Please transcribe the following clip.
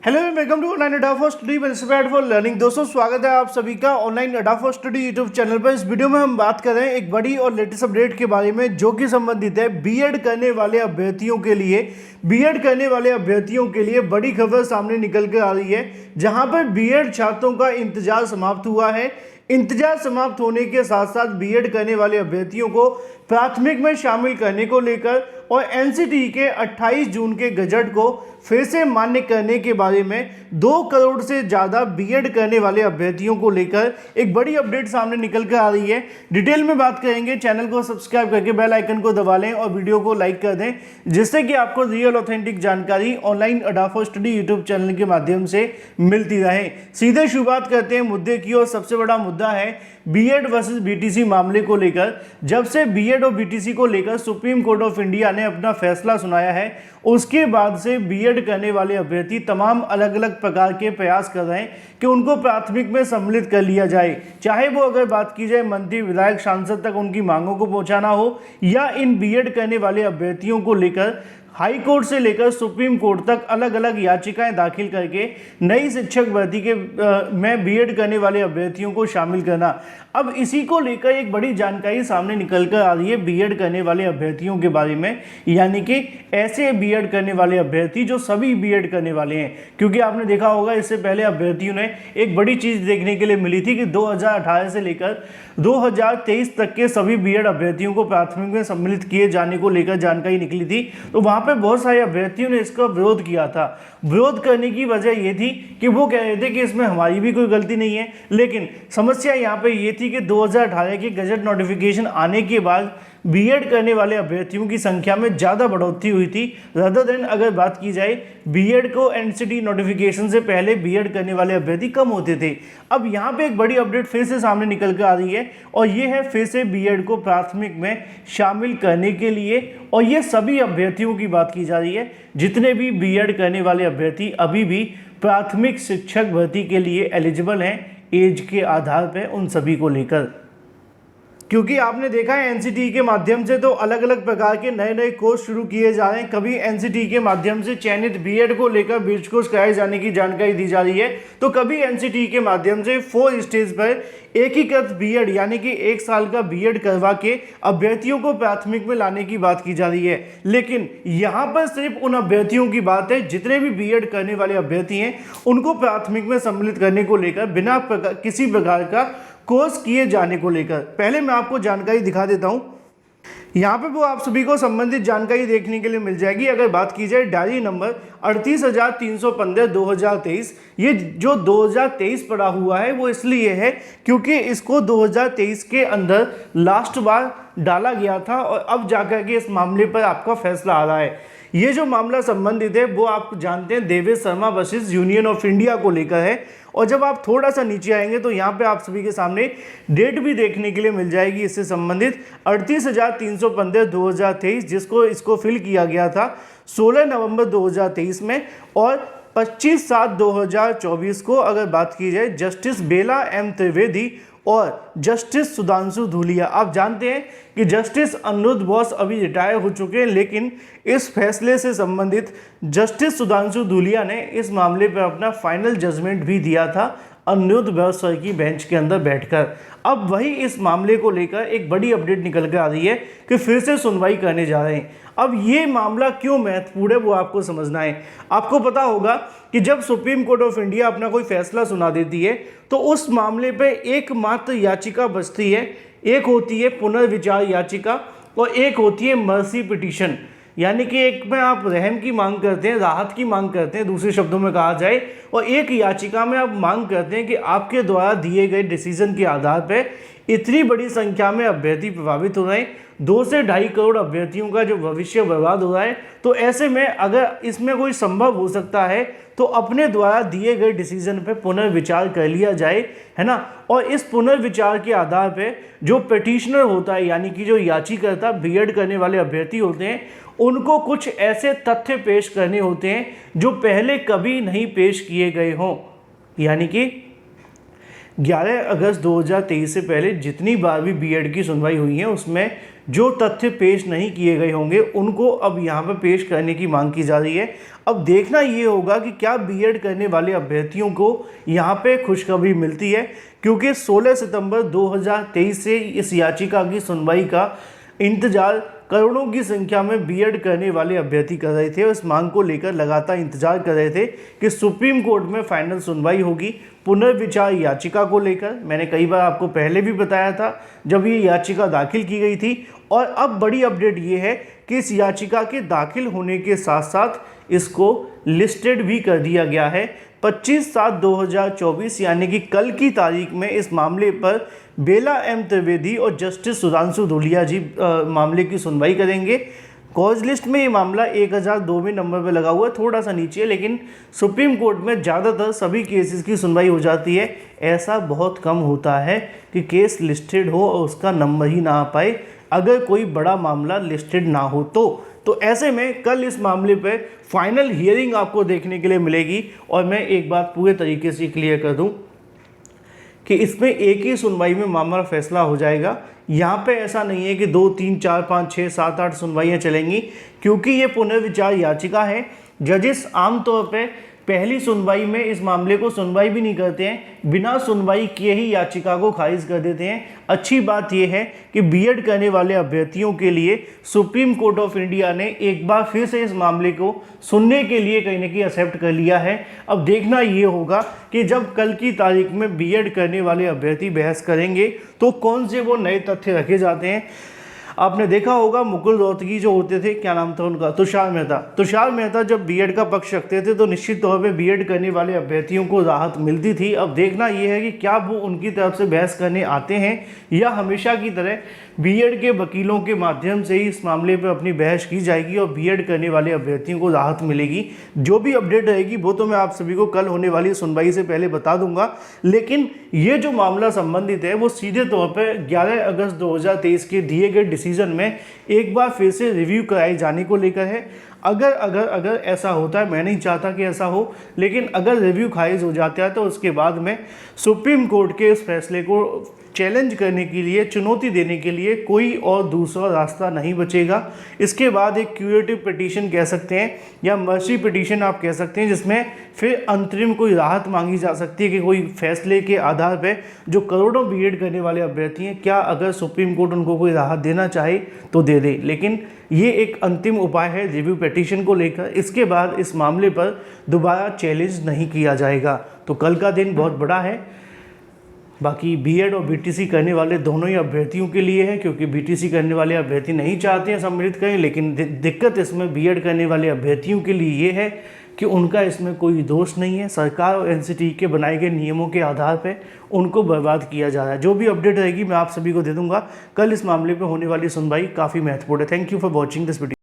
Hello welcome to online अड्डा for study inspired for learning. दोस्तों स्वागत है आप सभी का ऑनलाइन अड्डा फॉर स्टडी यूट्यूब चैनल पर। इस वीडियो में हम बात कर रहे हैं एक बड़ी और लेटेस्ट अपडेट के बारे में जो कि संबंधित है बीएड करने वाले अभ्यर्थियों के लिए। बीएड करने वाले अभ्यर्थियों के लिए बड़ी खबर सामने निकल कर आ रही है, जहां पर बीएड छात्रों का इंतजार समाप्त हुआ है। इंतजार समाप्त होने के साथ साथ बीएड करने वाले अभ्यर्थियों को प्राथमिक में शामिल करने को लेकर और एनसीटी के 28 जून के गजट को फिर से मान्य करने के बारे में 2 करोड़ से ज़्यादा बीएड करने वाले अभ्यर्थियों को लेकर एक बड़ी अपडेट सामने निकल कर आ रही है। डिटेल में बात करेंगे, चैनल को सब्सक्राइब करके बेल आइकन को दबा लें और वीडियो को लाइक कर दें, जिससे कि आपको रियल ऑथेंटिक जानकारी ऑनलाइन अड्डा फॉर स्टडी यूट्यूब चैनल के माध्यम से मिलती रहे। सीधे शुरुआत करते हैं मुद्दे की, और सबसे बड़ा मुद्दा है बीएड वर्सेस बीटीसी मामले को लेकर। जब से बीएड और बीटीसी को लेकर सुप्रीम कोर्ट ऑफ इंडिया ने अपना फैसला सुनाया है, उसके बाद से बीएड करने वाले अभ्यर्थी तमाम अलग अलग प्रकार के प्रयास कर रहे हैं कि उनको प्राथमिक में सम्मिलित कर लिया जाए। चाहे वो अगर बात की जाए मंत्री विधायक सांसद तक उनकी मांगों को पहुंचाना हो, या इन बीएड करने वाले अभ्यर्थियों को लेकर हाई कोर्ट से लेकर सुप्रीम कोर्ट तक अलग अलग याचिकाएं दाखिल करके नई शिक्षक भर्ती के में बीएड करने वाले अभ्यर्थियों को शामिल करना। अब इसी को लेकर एक बड़ी जानकारी सामने निकल कर आ रही है बीएड करने वाले अभ्यर्थियों के बारे में, यानी कि ऐसे बीएड करने वाले अभ्यर्थी जो सभी बीएड करने वाले हैं। क्योंकि आपने देखा होगा इससे पहले अभ्यर्थियों ने एक बड़ी चीज़ देखने के लिए मिली थी कि 2018 से लेकर 2023 तक के सभी बीएड अभ्यर्थियों को प्राथमिक में सम्मिलित किए जाने को लेकर जानकारी निकली थी। तो वहाँ पर बहुत सारे अभ्यर्थियों ने इसका विरोध किया था। विरोध करने की वजह ये थी कि वो कह रहे थे कि इसमें हमारी भी कोई गलती नहीं है, लेकिन समस्या यहाँ पे ये थी कि 2018 के गजट नोटिफिकेशन आने के बाद बीएड करने वाले अभ्यर्थियों की संख्या में ज़्यादा बढ़ोतरी हुई थी। रदर देन अगर बात की जाए बीएड को एनसीटी नोटिफिकेशन से पहले बीएड करने वाले अभ्यर्थी कम होते थे। अब यहाँ पे एक बड़ी अपडेट फिर से सामने निकल कर आ रही है, और ये है फिर से बीएड को प्राथमिक में शामिल करने के लिए। और ये सभी अभ्यर्थियों की बात की जा रही है, जितने भी बीएड करने वाले अभ्यर्थी अभी भी प्राथमिक शिक्षक भर्ती के लिए एलिजिबल हैं एज के आधार पर, उन सभी को लेकर। क्योंकि आपने देखा है एनसीटी के माध्यम से तो अलग अलग प्रकार के नए नए कोर्स शुरू किए जा रहे हैं। कभी एनसीटी के माध्यम से चयनित बीएड को लेकर ब्रिज कोर्स कराए जाने की जानकारी दी जा रही है, तो कभी एनसीटी के माध्यम से 4 स्टेज पर एकीकृत बीएड यानी कि 1 साल का बीएड करवा के अभ्यर्थियों को प्राथमिक में लाने की बात की जा रही है। लेकिन यहाँ पर सिर्फ उन अभ्यर्थियों की बात है जितने भी बीएड करने वाले अभ्यर्थी हैं, उनको प्राथमिक में सम्मिलित करने को लेकर बिना किसी प्रकार का कोर्स किए जाने को लेकर। पहले मैं आपको जानकारी दिखा देता हूं, यहाँ पे वो आप सभी को संबंधित जानकारी देखने के लिए मिल जाएगी। अगर बात की जाए डायरी नंबर 38,315/2023, ये जो 2023 पड़ा हुआ है वो इसलिए है क्योंकि इसको 2023 के अंदर लास्ट बार डाला गया था, और अब जाकर के इस मामले पर आपका फैसला आ रहा है। ये जो मामला संबंधित है वो आप जानते हैं Devesh Sharma versus union of India को लेकर है। और जब आप थोड़ा सा नीचे आएंगे तो यहाँ पे आप सभी के सामने डेट भी देखने के लिए मिल जाएगी इससे संबंधित 38,315/2023, इसको फिल किया गया था 16 नवंबर 2023 में। और 25/7/2024 को अगर बात की जाए जस्टिस बेला एम त्रिवेदी और जस्टिस सुधांशु धूलिया। आप जानते हैं कि जस्टिस अनिरुद्ध बोस अभी रिटायर हो चुके हैं, लेकिन इस फैसले से संबंधित जस्टिस सुधांशु धूलिया ने इस मामले पर अपना फाइनल जजमेंट भी दिया था अनिरुद्ध बोस सर की बेंच के अंदर बैठकर। अब वही इस मामले को लेकर एक बड़ी अपडेट निकल कर आ रही है कि फिर से सुनवाई करने जा रहे हैं। अब ये मामला क्यों महत्वपूर्ण है वो आपको समझना है। आपको पता होगा कि जब सुप्रीम कोर्ट ऑफ इंडिया अपना कोई फैसला सुना देती है तो उस मामले पे एकमात्र याचिका बचती है। एक होती है पुनर्विचार याचिका और एक होती है मर्सी पिटीशन, यानी कि एक में आप रहम की मांग करते हैं, राहत की मांग करते हैं दूसरे शब्दों में कहा जाए, और एक याचिका में आप मांग करते हैं कि आपके द्वारा दिए गए डिसीजन के आधार पर इतनी बड़ी संख्या में अभ्यर्थी प्रभावित हो रहे हैं, 2 से 2.5 करोड़ अभ्यर्थियों का जो भविष्य बर्बाद हो रहा है। तो ऐसे में अगर इसमें कोई संभव हो सकता है तो अपने द्वारा दिए गए डिसीजन पे पुनर्विचार कर लिया जाए, है ना। और इस पुनर्विचार के आधार पे जो पिटिशनर होता है, यानी कि जो याचिकाकर्ता बीएड करने वाले अभ्यर्थी होते हैं, उनको कुछ ऐसे तथ्य पेश करने होते हैं जो पहले कभी नहीं पेश किए गए हों। यानी कि 11 अगस्त 2023 से पहले जितनी बार भी बीएड की सुनवाई हुई है उसमें जो तथ्य पेश नहीं किए गए होंगे उनको अब यहाँ पर पेश करने की मांग की जा रही है। अब देखना ये होगा कि क्या बीएड करने वाले अभ्यर्थियों को यहाँ पे खुशखबरी मिलती है, क्योंकि 16 सितंबर 2023 से इस याचिका की सुनवाई का इंतजार करोड़ों की संख्या में बीएड करने वाले अभ्यर्थी कर रहे थे और इस मांग को लेकर लगातार इंतजार कर रहे थे कि सुप्रीम कोर्ट में फाइनल सुनवाई होगी पुनर्विचार याचिका को लेकर। मैंने कई बार आपको पहले भी बताया था जब ये याचिका दाखिल की गई थी, और अब बड़ी अपडेट ये है कि इस याचिका के दाखिल होने के साथ साथ इसको लिस्टेड भी कर दिया गया है। 25/7/2024 यानी कि कल की तारीख में इस मामले पर बेला एम त्रिवेदी और जस्टिस सुधांशु धूलिया जी मामले की सुनवाई करेंगे। कॉज लिस्ट में ये मामला 1002वें नंबर पर लगा हुआ है, थोड़ा सा नीचे, लेकिन सुप्रीम कोर्ट में ज़्यादातर सभी केसेस की सुनवाई हो जाती है। ऐसा बहुत कम होता है कि केस लिस्टेड हो और उसका नंबर ही ना आ पाए अगर कोई बड़ा मामला लिस्टेड ना हो तो ऐसे में कल इस मामले पे फाइनल हियरिंग आपको देखने के लिए मिलेगी। और मैं एक बात पूरे तरीके से क्लियर कर दूं कि इसमें एक ही सुनवाई में मामला फैसला हो जाएगा। यहाँ पे ऐसा नहीं है कि 2, 3, 4, 5, 6, 7, 8 सुनवाइयाँ चलेंगी, क्योंकि ये पुनर्विचार याचिका है। जजेस आमतौर पे पहली सुनवाई में इस मामले को सुनवाई भी नहीं करते हैं, बिना सुनवाई किए ही याचिका को खारिज कर देते हैं। अच्छी बात यह है कि बीएड करने वाले अभ्यर्थियों के लिए सुप्रीम कोर्ट ऑफ इंडिया ने एक बार फिर से इस मामले को सुनने के लिए कहीं ना कहीं एक्सेप्ट कर लिया है। अब देखना ये होगा कि जब कल की तारीख में बीएड करने वाले अभ्यर्थी बहस करेंगे तो कौन से वो नए तथ्य रखे जाते हैं। आपने देखा होगा मुकुल रोहतगी जो होते थे, क्या नाम था उनका, तुषार मेहता जब बीएड का पक्ष रखते थे तो निश्चित तौर पे बीएड करने वाले अभ्यर्थियों को राहत मिलती थी। अब देखना यह है कि क्या वो उनकी तरफ से बहस करने आते हैं या हमेशा की तरह बीएड के वकीलों के माध्यम से ही इस मामले पर अपनी बहस की जाएगी और बीएड करने वाले अभ्यर्थियों को राहत मिलेगी। जो भी अपडेट रहेगी वो तो मैं आप सभी को कल होने वाली सुनवाई से पहले बता दूंगा, लेकिन ये जो मामला संबंधित है वो सीधे तौर पर 11 अगस्त 2023 के दिए गए डिसीजन में एक बार फिर से रिव्यू कराए जाने को लेकर है। अगर ऐसा होता है, मैं नहीं चाहता कि ऐसा हो, लेकिन अगर रिव्यू खारिज हो जाता है तो उसके बाद में सुप्रीम कोर्ट के इस फैसले को चैलेंज करने के लिए, चुनौती देने के लिए कोई और दूसरा रास्ता नहीं बचेगा। इसके बाद एक क्यूरेटिव पिटीशन कह सकते हैं या मर्सी पिटीशन आप कह सकते हैं, जिसमें फिर अंतरिम कोई राहत मांगी जा सकती है कि कोई फैसले के आधार पर जो करोड़ों बीएड करने वाले अभ्यर्थी हैं, क्या अगर सुप्रीम कोर्ट उनको कोई राहत देना चाहे तो दे दे। लेकिन ये एक अंतिम उपाय है रिव्यू पिटीशन को लेकर। इसके बाद इस मामले पर दोबारा चैलेंज नहीं किया जाएगा। तो कल का दिन बहुत बड़ा है, बाकी बीएड और बीटीसी करने वाले दोनों ही अभ्यर्थियों के लिए है, क्योंकि बीटीसी करने वाले अभ्यर्थी नहीं चाहते हैं सम्मिलित करें, लेकिन दिक्कत इसमें बीएड करने वाले अभ्यर्थियों के लिए ये है कि उनका इसमें कोई दोष नहीं है। सरकार और एनसीटी के बनाए गए नियमों के आधार पर उनको बर्बाद किया जा रहा है। जो भी अपडेट रहेगी मैं आप सभी को दे दूंगा। कल इस मामले पर होने वाली सुनवाई काफ़ी महत्वपूर्ण है। Thank you for watching this video.